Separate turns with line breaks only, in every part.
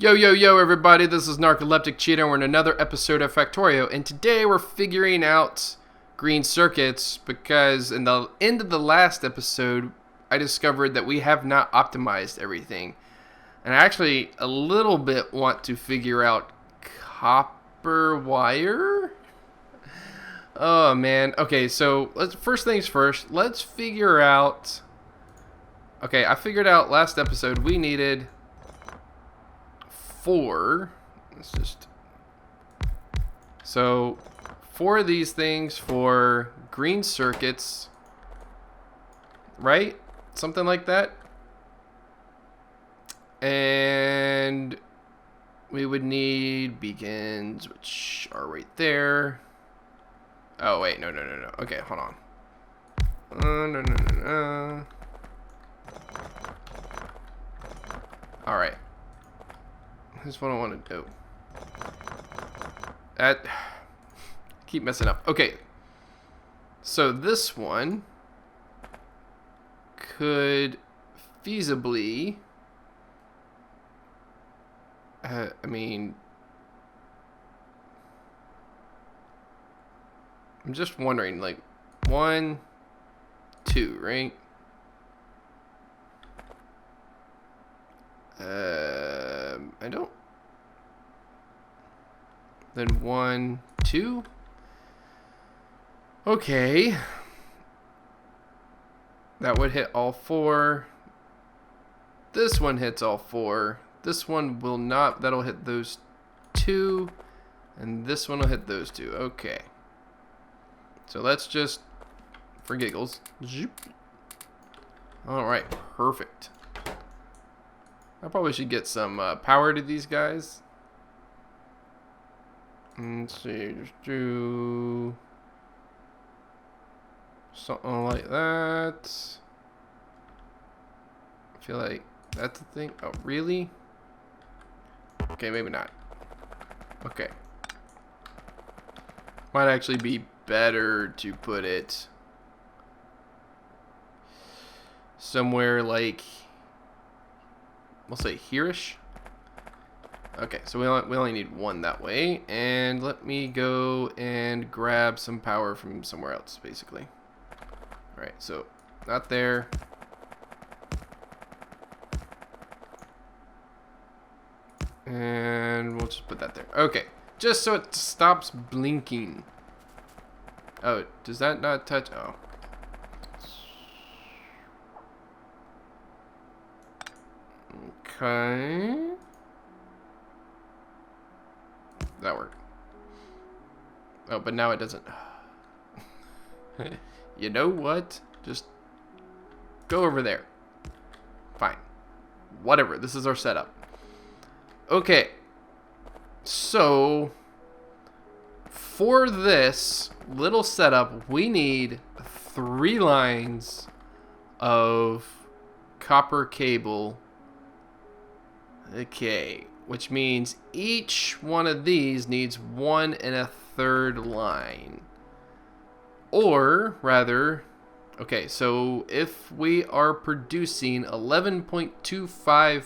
Yo, yo, yo, everybody, this is Narcoleptic Cheetah, and we're in another episode of Factorio, and today we're figuring out green circuits because in the end of the last episode, I discovered that we have not optimized everything. And I actually a little bit want to figure out copper wire? Oh, man. Okay, so first things first, let's figure out... Okay, I figured out last episode we needed... 4. Let's just... So, 4 of these things for green circuits. Right? Something like that. And we would need beacons, which are right there. Oh, wait. No. Okay, hold on. No. Alright. Here's what I want to do. Keep messing up. Okay. So this one could feasibly... I'm just wondering, like, 1, 2, right? I don't. Then 1, 2. Okay. That would hit all 4. This one hits all 4. This one will not. That'll hit those 2. And this one will hit those 2. Okay. So let's just, for giggles. Alright, perfect. I probably should get some power to these guys. Let's see, just do something like that. I feel like that's the thing. Oh, really? Okay, maybe not. Okay. Might actually be better to put it somewhere like, we'll say here-ish. Okay, so we only need 1 that way. And let me go and grab some power from somewhere else, basically. Alright, so not there. And we'll just put that there. Okay, just so it stops blinking. Oh, does that not touch? Oh. Okay. That worked. Oh, but now it doesn't. You know what? Just go over there. Fine. Whatever. This is our setup. Okay. So, for this little setup, we need 3 lines of copper cable. Okay. Which means each one of these needs 1 1/3 line. Or, rather, okay, so if we are producing 11.25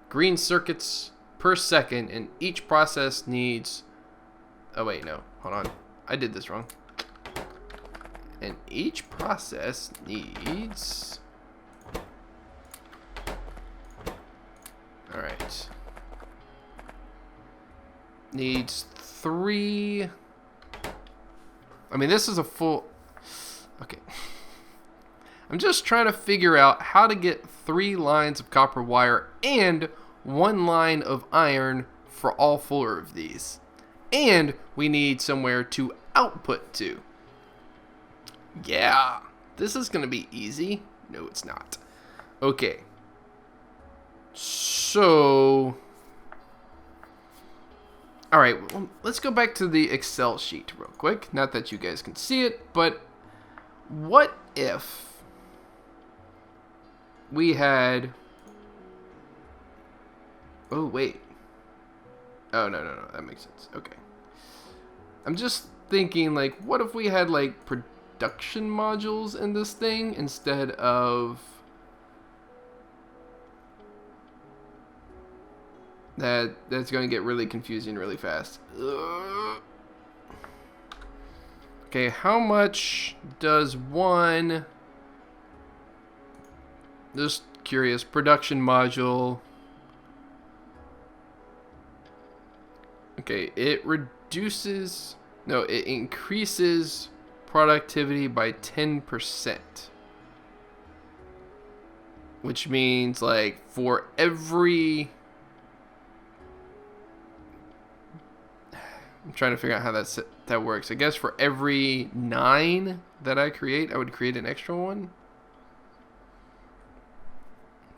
green circuits per second, and each process needs... Oh, wait, no. Hold on. I did this wrong. And each process needs... Alright. Needs 3... I mean, this is a full... Okay. I'm just trying to figure out how to get 3 lines of copper wire and 1 line of iron for all 4 of these. And we need somewhere to output to. Yeah. This is going to be easy. No, it's not. Okay. So... Alright, well, let's go back to the Excel sheet real quick. Not that you guys can see it, but what if we had... Oh, wait. Oh, no, that makes sense. Okay. I'm just thinking, like, what if we had, like, production modules in this thing instead of That's going to get really confusing really fast. Okay, how much does one, just curious, production module? Okay, it reduces, no, it increases productivity by 10%. Which means, like, for every, I'm trying to figure out how that works. I guess for every 9 that I create, I would create an extra one.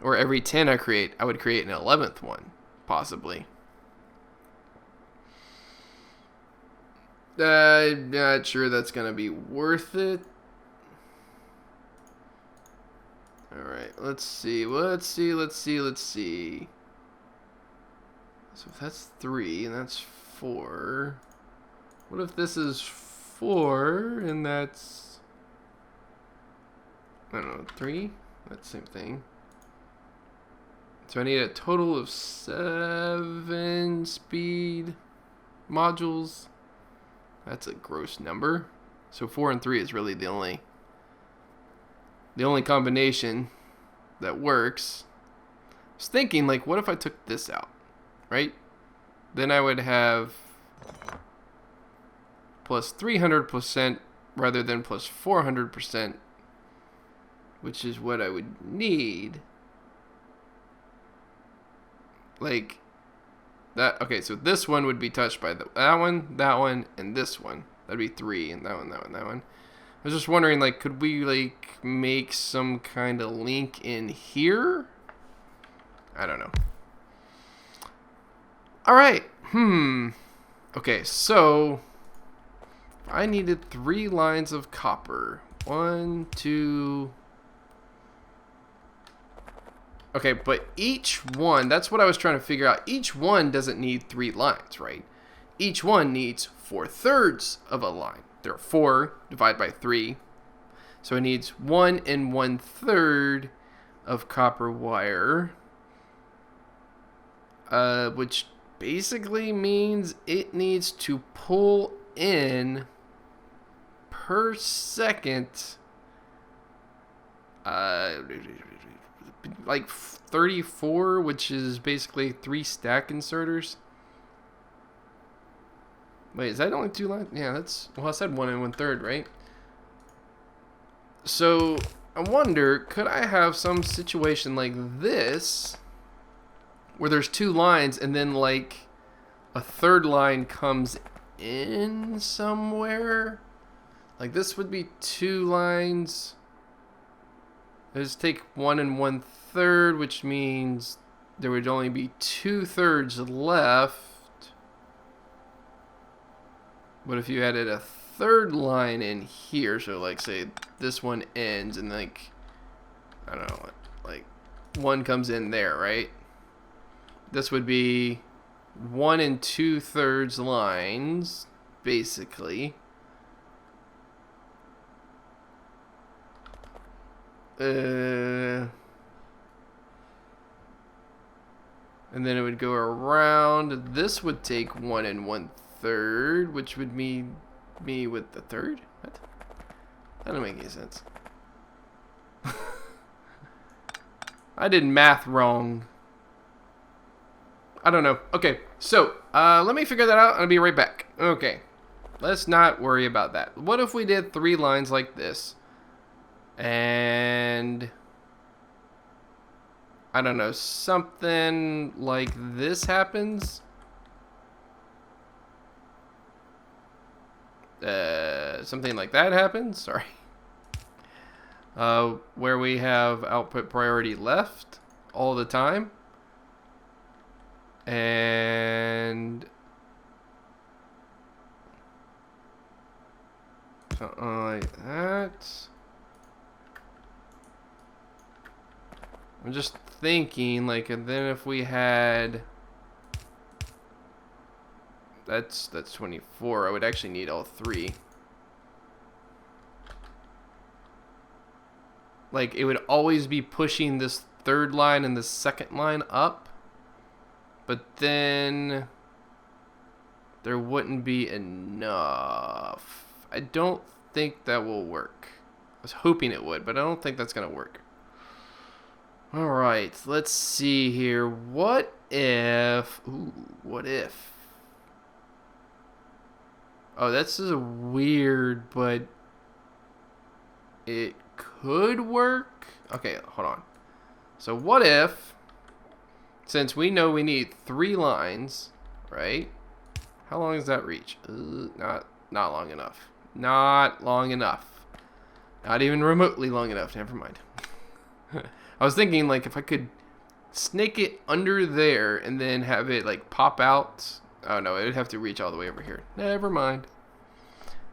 Or every 10 I create, I would create an 11th one, possibly. I'm not sure that's going to be worth it. Alright, let's see. So if that's 3 and that's 4. What if this is 4 and that's, I don't know, 3? That's the same thing. So I need a total of 7 speed modules. That's a gross number. So 4 and 3 is really the only combination that works. I was thinking, like, what if I took this out, right? Then I would have plus 300% rather than plus 400%, which is what I would need. Like that. Okay, so this one would be touched by that one, and this one. That'd be 3, and that one. I was just wondering, like, could we, like, make some kind of link in here? I don't know. All right. Okay, so I needed 3 lines of copper. 1, 2. Okay, but each one, that's what I was trying to figure out. Each one doesn't need 3 lines, right? Each one needs 4/3 of a line. There are 4 divided by 3. So it needs 1 1/3 of copper wire. Which basically means it needs to pull in per second like 34, which is basically 3 stack inserters. Wait, is that only 2 lines? Yeah, that's, well, I said 1 1/3, right? So I wonder, could I have some situation like this where there's 2 lines and then, like, a 3rd line comes in somewhere? Like, this would be 2 lines. Let's take 1 1/3, which means there would only be 2/3 left. But if you added a 3rd line in here, so, like, say this one ends and, like, I don't know, like 1 comes in there, right? This would be 1 2/3 lines, basically. And then it would go around. This would take 1 1/3, which would mean me with the 3rd. What? That doesn't make any sense. I did math wrong. I don't know. Okay, so let me figure that out. I'll be right back. Okay, let's not worry about that. What if we did 3 lines like this? And I don't know, something like this happens. Something like that happens. Sorry. Where we have output priority left all the time. And something like that. I'm just thinking, like, and then if we had, that's 24. I would actually need all 3. Like, it would always be pushing this 3rd line and the 2nd line up. But then there wouldn't be enough. I don't think that will work. I was hoping it would, but I don't think that's going to work. All right, let's see here. What if... Ooh, what if... Oh, this is weird, but it could work. Okay, hold on. So what if, since we know we need 3 lines, right? How long does that reach? Not long enough. Not long enough. Not even remotely long enough. Never mind. I was thinking, like, if I could snake it under there and then have it, like, pop out. Oh, no, it would have to reach all the way over here. Never mind.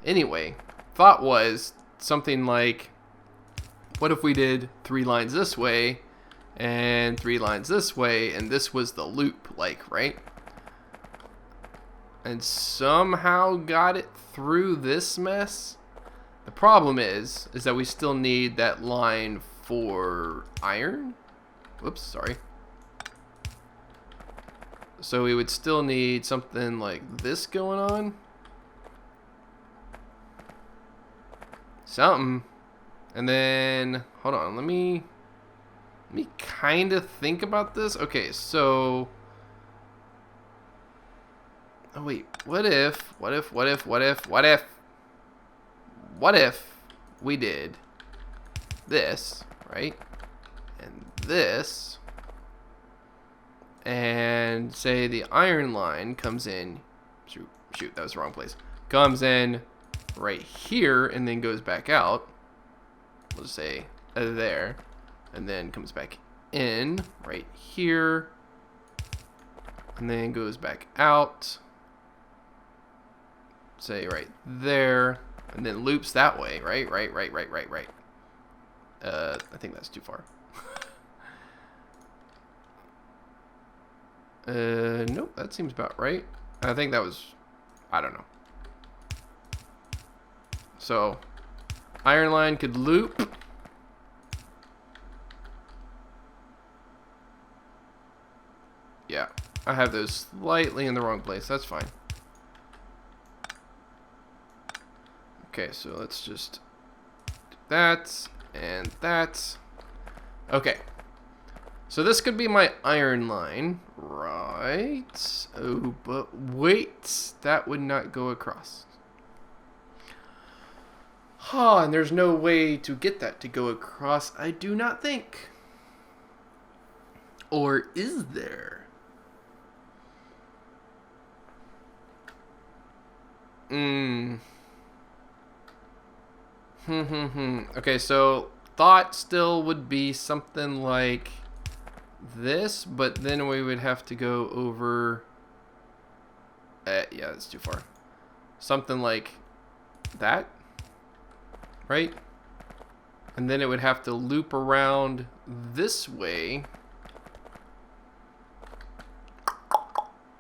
Anyway, thought was something like, what if we did 3 lines this way and 3 lines this way, and this was the loop, like, right? And somehow got it through this mess. The problem is that we still need that line for iron. Whoops, sorry. So we would still need something like this going on. Something. And then, hold on, let me kind of think about this. Okay, so... Oh, wait, what if we did this, right? And this, and say the iron line comes in, shoot, that was the wrong place, comes in right here and then goes back out, we'll just say there, and then comes back in right here, and then goes back out, say right there, and then loops that way, right. I think that's too far. Nope, that seems about right. I think that was, I don't know. So, iron line could loop. Yeah, I have those slightly in the wrong place. That's fine. Okay, so let's just do that and that. Okay. So this could be my iron line, right? Oh, but wait, that would not go across. And there's no way to get that to go across, I do not think. Or is there? Okay, so thought still would be something like this, but then we would have to go over... yeah, that's too far. Something like that, right? And then it would have to loop around this way.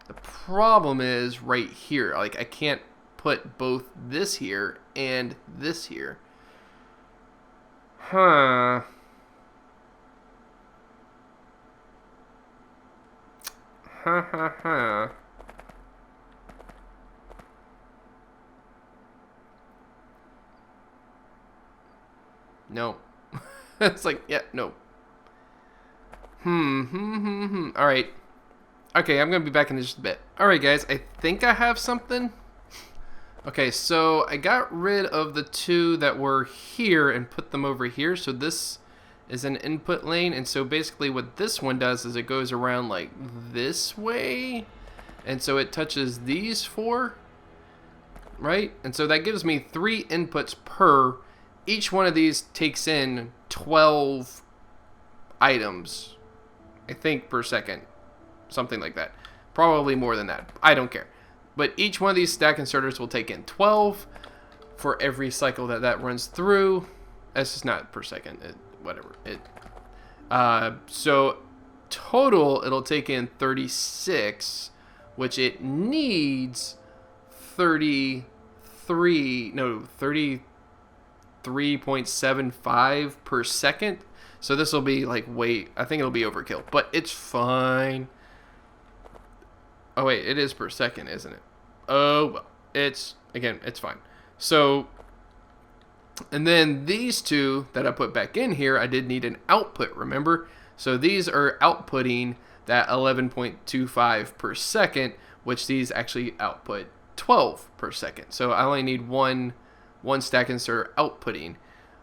The problem is right here. Like, I can't put both this here and this here. Huh. No. It's like, yeah, no. All right. Okay, I'm going to be back in just a bit. All right, guys, I think I have something. Okay, so I got rid of the 2 that were here and put them over here. So this is an input lane. And so basically what this one does is it goes around like this way. And so it touches these 4, right? And so that gives me 3 inputs per. Each one of these takes in 12 items, I think, per second. Something like that. Probably more than that. I don't care. But each one of these stack inserters will take in 12 for every cycle that runs through. That's just not per second. Whatever. So total, it'll take in 36, which it needs 33.75 per second. So this will be like I think it'll be overkill, but it's fine. Oh wait, it is per second, isn't it? Oh well, it's fine. So, and then these two that I put back in here, I did need an output, remember? So these are outputting that 11.25 per second, which these actually output 12 per second. So I only need one stack insert outputting.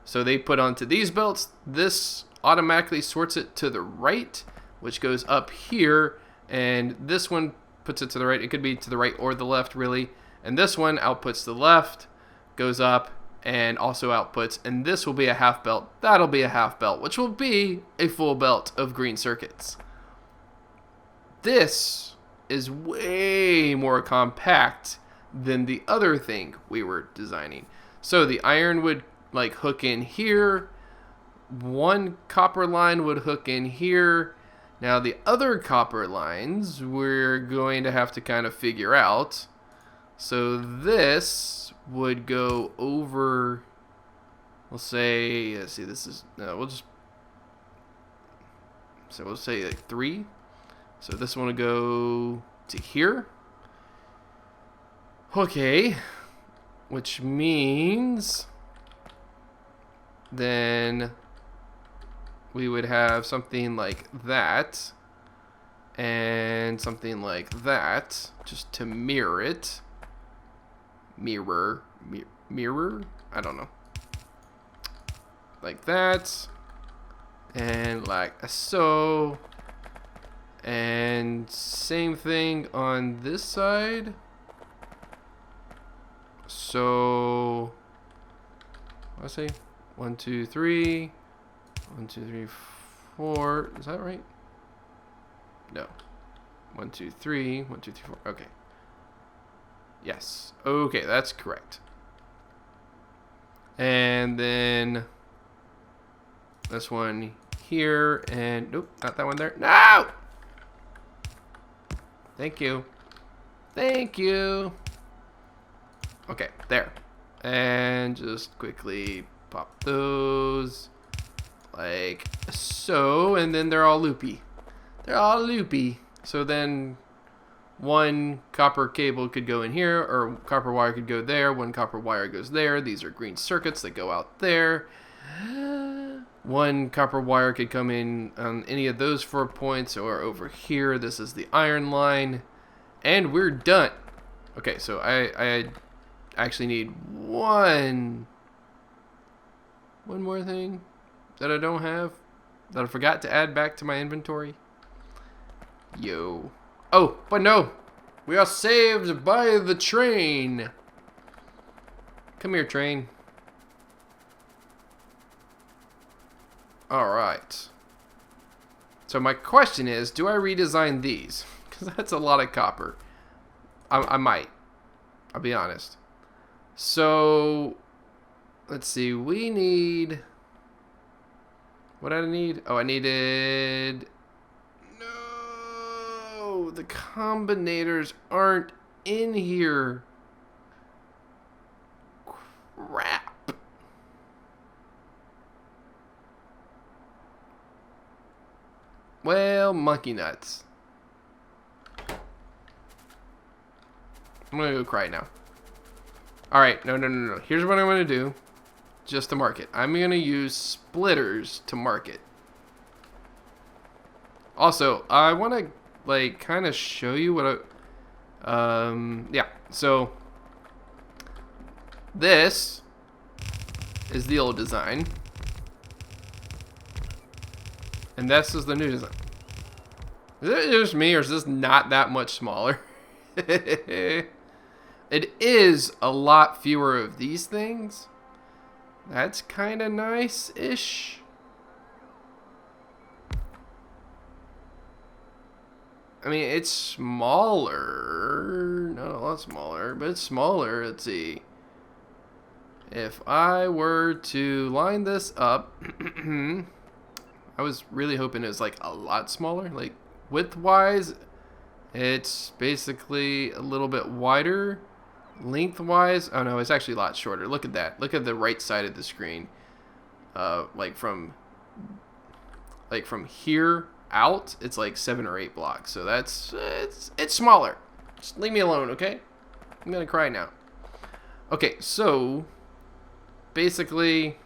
So they put onto these belts. This automatically sorts it to the right, which goes up here, and this one puts it to the right. It could be to the right or the left, really. And this one outputs to the left, goes up, and also outputs. And this will be a half belt. That'll be a half belt, which will be a full belt of green circuits. This is way more compact than the other thing we were designing. So the iron would like hook in here. One copper line would hook in here. Now the other copper lines we're going to have to kind of figure out. So this would go over, we'll say, let's see, this is, no, we'll say like 3. So this one will go to here. Okay. Which means then we would have something like that and something like that, just to mirror it. Mirror? I don't know. Like that. And like so. And same thing on this side. So, let's see, 1, 2, 3, 1, 2, 3, 4. Is that right? No. 1, 2, 3, 1, 2, 3, 4. Okay. Yes. Okay, that's correct. And then this one here, and nope, not that one there. No! Thank you. Thank you. Okay, there. And just quickly pop those like so, and then they're all loopy. They're all loopy. So then one copper cable could go in here, or copper wire could go there. One copper wire goes there. These are green circuits that go out there. One copper wire could come in on any of those 4 points, or over here. This is the iron line. And we're done. Okay, so I actually need one more thing that I don't have, that I forgot to add back to my inventory. Yo. Oh, but no. We are saved by the train. Come here, train. Alright. So my question is, do I redesign these? Because that's a lot of copper. I might. I'll be honest. So, let's see. We need... What did I need? Oh, I needed... No! The combinators aren't in here. Crap. Well, monkey nuts. I'm gonna go cry now. Alright, no. Here's what I'm gonna do. Just to mark it. I'm gonna use splitters to mark it. Also, I wanna like kind of show you what yeah. So this is the old design. And this is the new design. Is it just me, or is this not that much smaller? It is a lot fewer of these things. That's kind of nice-ish. I mean, it's smaller. Not a lot smaller, but it's smaller. Let's see. If I were to line this up, I was really hoping it was like a lot smaller. Like width-wise, it's basically a little bit wider. Lengthwise, oh no, it's actually a lot shorter. Look at that. Look at the right side of the screen. Like from here out, it's like 7 or 8 blocks. So that's it's smaller. Just leave me alone, okay? I'm gonna cry now. Okay, so basically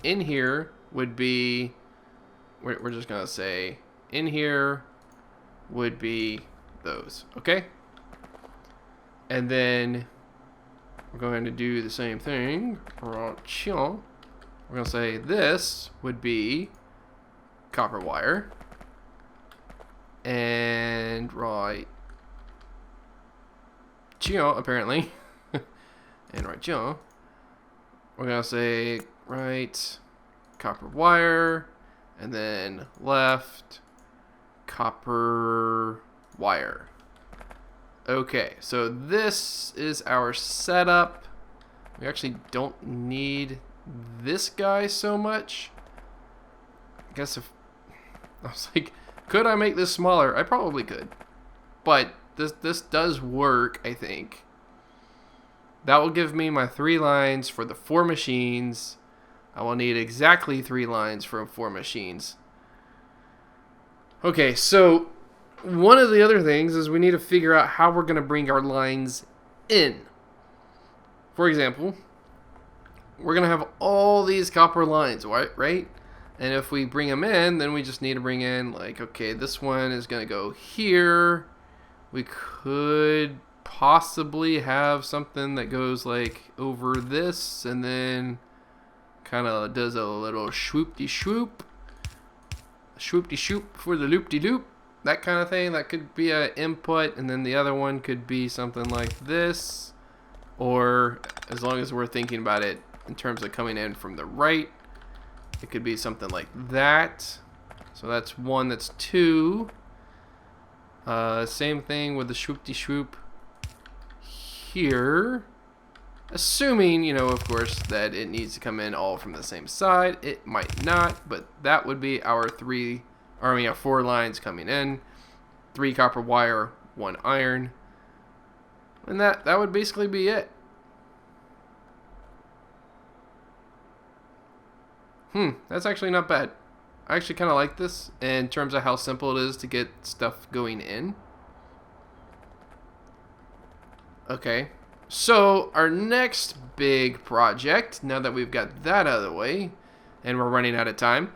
in here would be, we're just gonna say in here would be those, okay? And then we're going to do the same thing. We're gonna say this would be copper wire. And right here, apparently. And right here, we're gonna say right copper wire, and then left copper wire. Okay, so this is our setup. We actually don't need this guy so much. I guess if I was like, could I make this smaller? I probably could, but this does work, I think. That will give me my 3 lines for the 4 machines. I will need exactly 3 lines from 4 machines. Okay, so one of the other things is we need to figure out how we're going to bring our lines in. For example, we're going to have all these copper lines, right? And if we bring them in, then we just need to bring in, like, okay, this one is going to go here. We could possibly have something that goes, like, over this and then kind of does a little swoop-de-swoop. Swoop-de-swoop for the loop-de-loop. That kind of thing. That could be an input, and then the other one could be something like this. Or, as long as we're thinking about it in terms of coming in from the right, it could be something like that. So that's 1, that's 2. Same thing with the swoop-de-swoop here. Assuming, you know, of course, that it needs to come in all from the same side. It might not, but that would be our 4 lines coming in. 3 copper wire, 1 iron. And that would basically be it. That's actually not bad. I actually kind of like this in terms of how simple it is to get stuff going in. Okay, so our next big project, now that we've got that out of the way, and we're running out of time,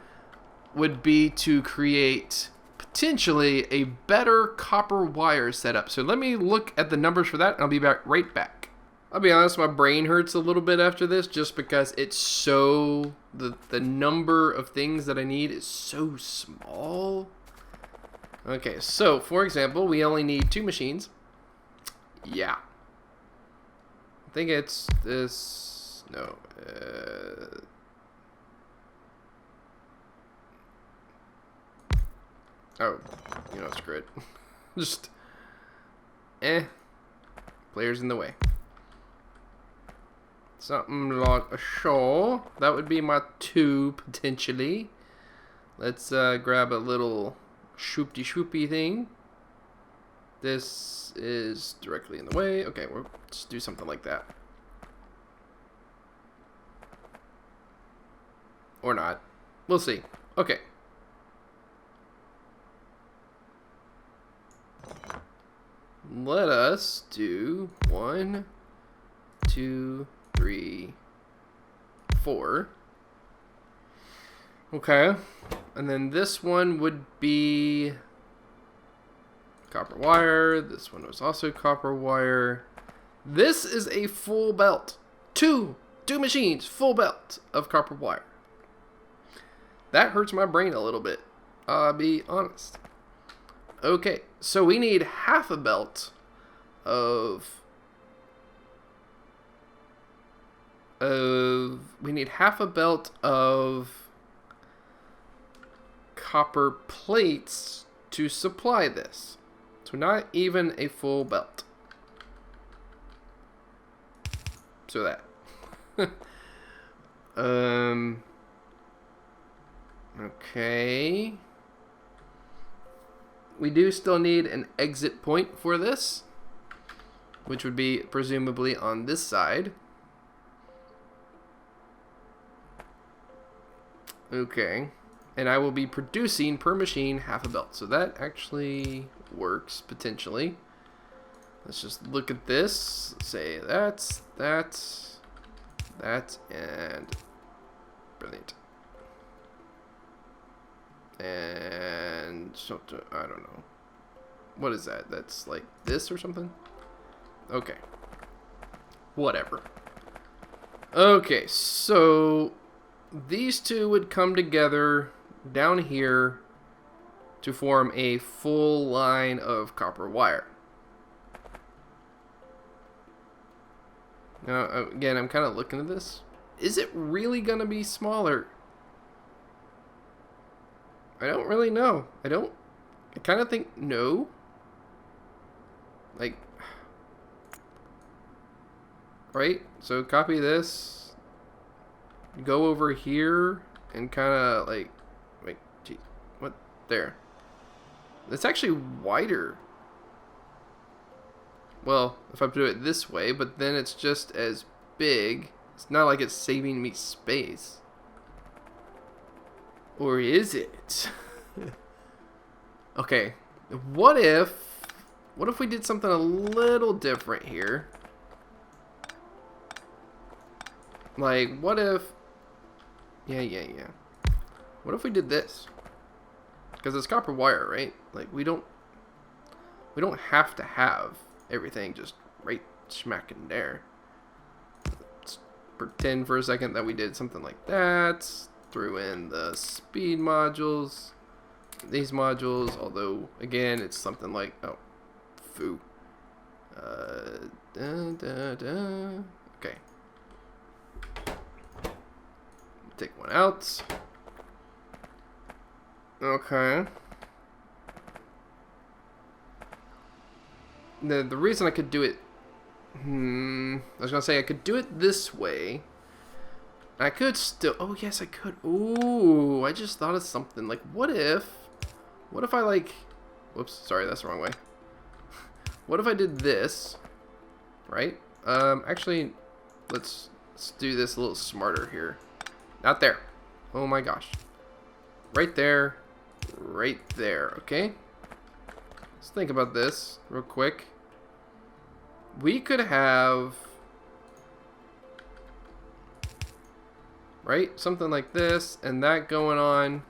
would be to create potentially a better copper wire setup. So let me look at the numbers for that, and I'll be right back. I'll be honest, my brain hurts a little bit after this just because it's so, the number of things that I need is so small. Okay, so for example, we only need 2 machines. Yeah. I think it's this, no. Oh, you know, screw it. Just, players in the way. Something like a shawl. That would be my 2, potentially. Let's grab a little swoopy thing. This is directly in the way. Okay, we'll just do something like that. Or not. We'll see. Okay. Let us do 1, 2, 3, 4. Okay. And then this one would be copper wire. This one was also copper wire. This is a full belt. Two machines, full belt of copper wire. That hurts my brain a little bit. I'll be honest. Okay, so we need half a belt of copper plates to supply this. So not even a full belt. So that. Okay. We do still need an exit point for this, which would be presumably on this side. Okay. And I will be producing per machine half a belt. So that actually works, potentially. Let's just look at this. Say that's, and brilliant. And so, I don't know. What is that? That's like this or something? Okay. Whatever. Okay, so these two would come together down here to form a full line of copper wire. Now, again, I'm kind of looking at this. Is it really going to be smaller? I don't really know. I kind of think no. Like, right? So copy this. Go over here and kind of like, wait, gee, what? There. It's actually wider. Well, if I do it this way, but then it's just as big. It's not like it's saving me space. Or is it? Okay. What if we did something a little different here? Like, what if... Yeah. What if we did this? Because it's copper wire, right? Like, we don't have to have everything just right smack in there. Let's pretend for a second that we did something like that. Threw in the speed modules. These modules, although, again, it's something like... Oh, foo. Okay. Take one out. Okay. The reason I could do it... I was going to say I could do it this way. I could still... Oh, yes, I could. Ooh, I just thought of something. Like, what if I, like... Whoops, sorry, that's the wrong way. What if I did this? Right? Actually, let's do this a little smarter here. Not there. Oh, my gosh. Right there. Right there, okay? Let's think about this real quick. We could have... Right? Something like this, and that going on.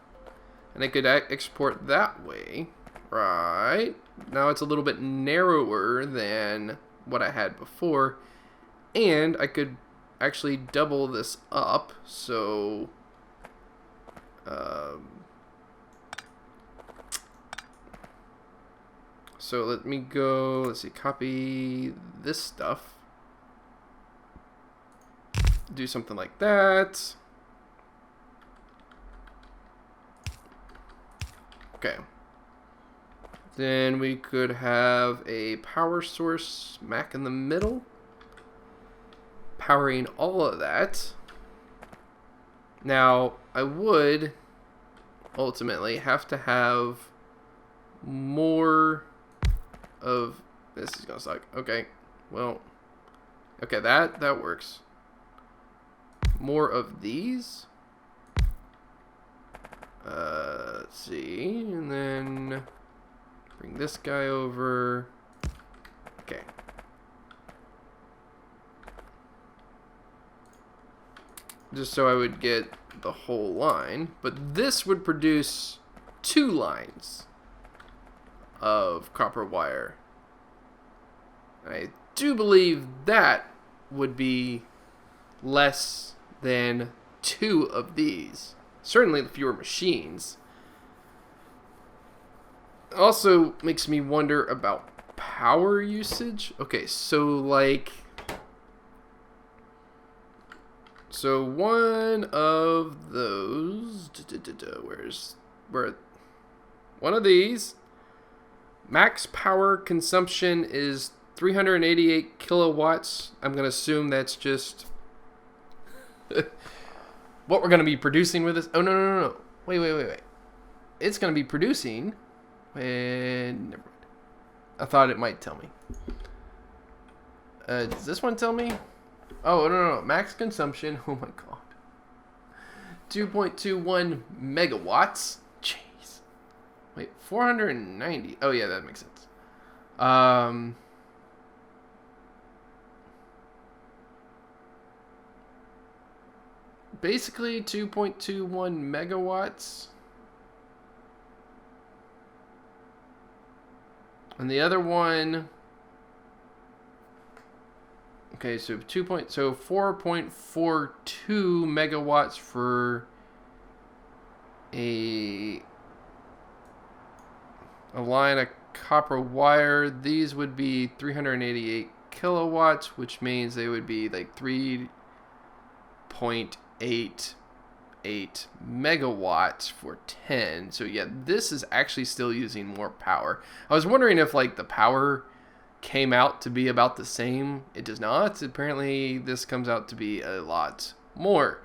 And I could export that way. Right? Now it's a little bit narrower than what I had before. And I could actually double this up. So... So let me go, let's see, copy this stuff. Do something like that. Okay. Then we could have a power source smack in the middle, powering all of that. Now, I would ultimately have to have more of... This is gonna suck. Okay, well, okay, that works. More of these. Let's see, and then bring this guy over. Okay. Just so I would get the whole line, but this would produce 2 lines of copper wire. I do believe that would be less than 2 of these. Certainly fewer machines. Also makes me wonder about power usage. Okay, so like... So one of those... Where one of these... Max power consumption is 388 kilowatts. I'm going to assume that's just... what we're going to be producing with this. Oh, no. Wait. It's going to be producing. And never mind. I thought it might tell me. Does this one tell me? Oh, no. Max consumption. Oh, my God. 2.21 megawatts. Jeez. Wait, 490. Oh, yeah, that makes sense. basically 2.21 megawatts. And the other one, okay, so 4.42 megawatts for a line of copper wire. These would be 388 kilowatts, which means they would be like 3.88 megawatts for 10. So yeah, this is actually still using more power. I was wondering if like the power came out to be about the same. It does not. Apparently this comes out to be a lot more.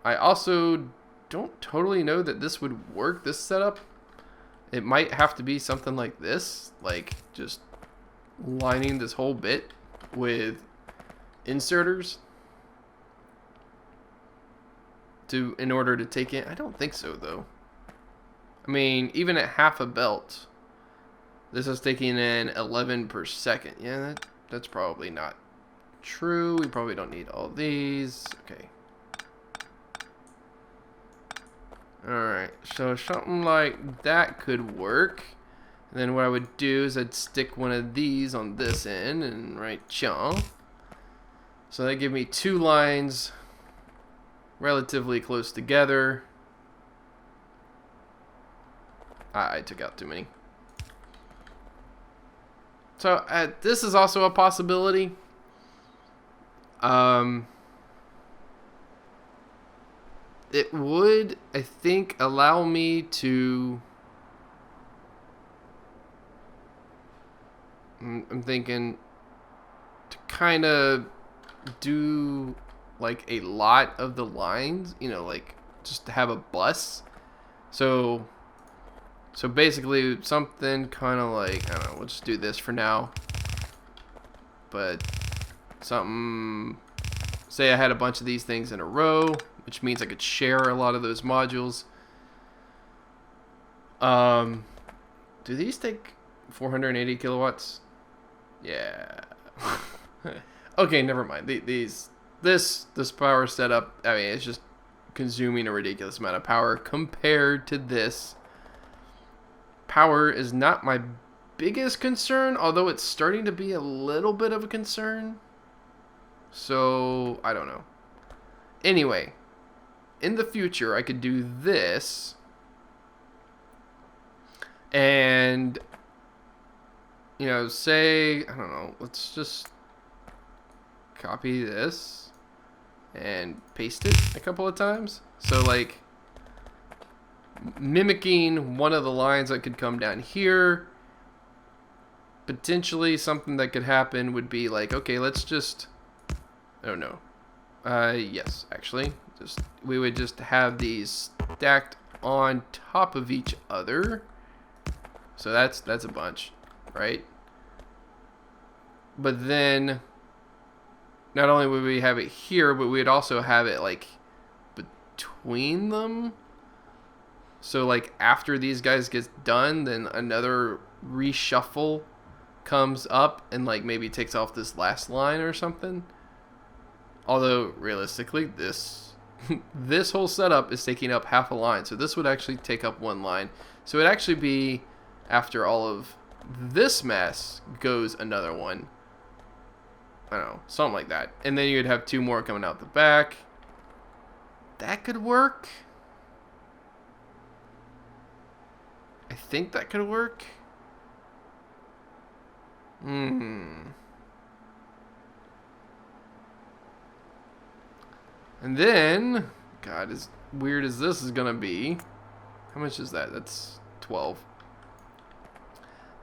I also don't totally know that this would work, this setup. It might have to be something like this, like just lining this whole bit with inserters in order to take in. I don't think so though. I mean, even at half a belt, this is taking in 11 per second. Yeah, that's probably not true. We probably don't need all these. Okay. Alright, so something like that could work. And then what I would do is I'd stick one of these on this end and right here. So that give me two lines relatively close together. I took out too many. So this is also a possibility. It would, I think, allow me to... I'm thinking to kind of do like a lot of the lines, you know, like just to have a bus. So basically something kind of like, I don't know, we'll just do this for now. But something, say I had a bunch of these things in a row, which means I could share a lot of those modules. Do these take 480 kilowatts? Yeah. Okay, never mind. This power setup, I mean, it's just consuming a ridiculous amount of power compared to this. Power is not my biggest concern, although it's starting to be a little bit of a concern. So, I don't know. Anyway, in the future, I could do this. And, you know, say, I don't know, let's just copy this and paste it a couple of times. So, like, mimicking one of the lines that could come down here. Potentially something that could happen would be like, okay, let's just, oh no. Yes, actually. We would just have these stacked on top of each other. So that's a bunch, right? But then not only would we have it here, but we'd also have it like between them. So like after these guys get done, then another reshuffle comes up and like maybe takes off this last line or something. Although realistically, this whole setup is taking up half a line, so this would actually take up one line. So it'd actually be after all of this mess goes another one. I don't know, something like that. And then you'd have two more coming out the back. That could work. I think that could work. And then, God, as weird as this is gonna be, how much is that? That's 12.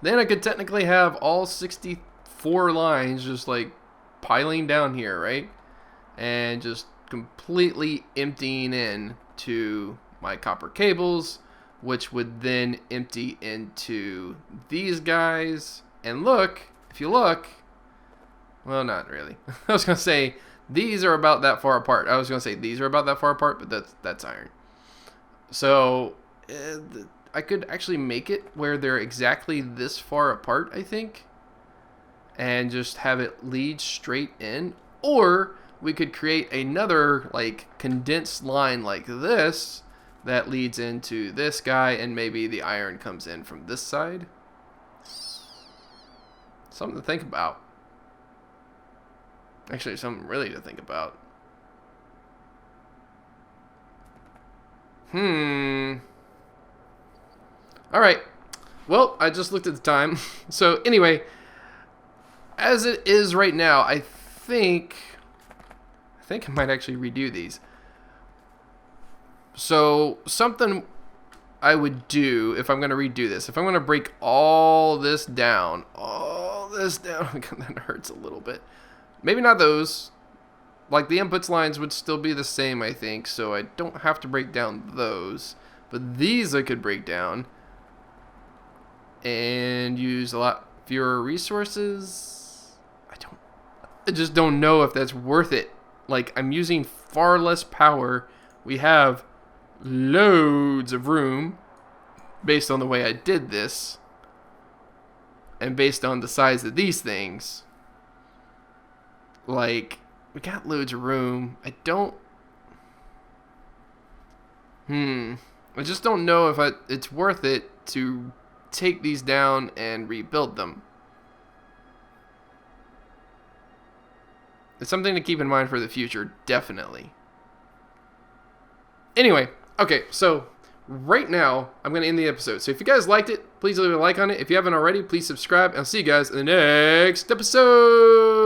Then I could technically have all 64 lines just like piling down here, right? And just completely emptying in to my copper cables, which would then empty into these guys. And look, if you look, well, not really. I was going to say these are about that far apart. I was going to say these are about that far apart, but that's iron. So I could actually make it where they're exactly this far apart, I think, and just have it lead straight in. Or we could create another like condensed line like this that leads into this guy, and maybe the iron comes in from this side. Something to think about. Actually, something really to think about. Alright. Well, I just looked at the time. So, anyway, as it is right now, I think I might actually redo these. So, something I would do if I'm going to redo this, if I'm going to break all this down, that hurts a little bit. Maybe not those. Like, the inputs lines would still be the same, I think, so I don't have to break down those. But these I could break down and use a lot fewer resources. I just don't know if that's worth it. Like, I'm using far less power. We have loads of room based on the way I did this and based on the size of these things. Like, we got loads of room. I just don't know if it's worth it to take these down and rebuild them. It's something to keep in mind for the future, definitely. Anyway, okay, so right now, I'm going to end the episode. So if you guys liked it, please leave a like on it. If you haven't already, please subscribe. And I'll see you guys in the next episode.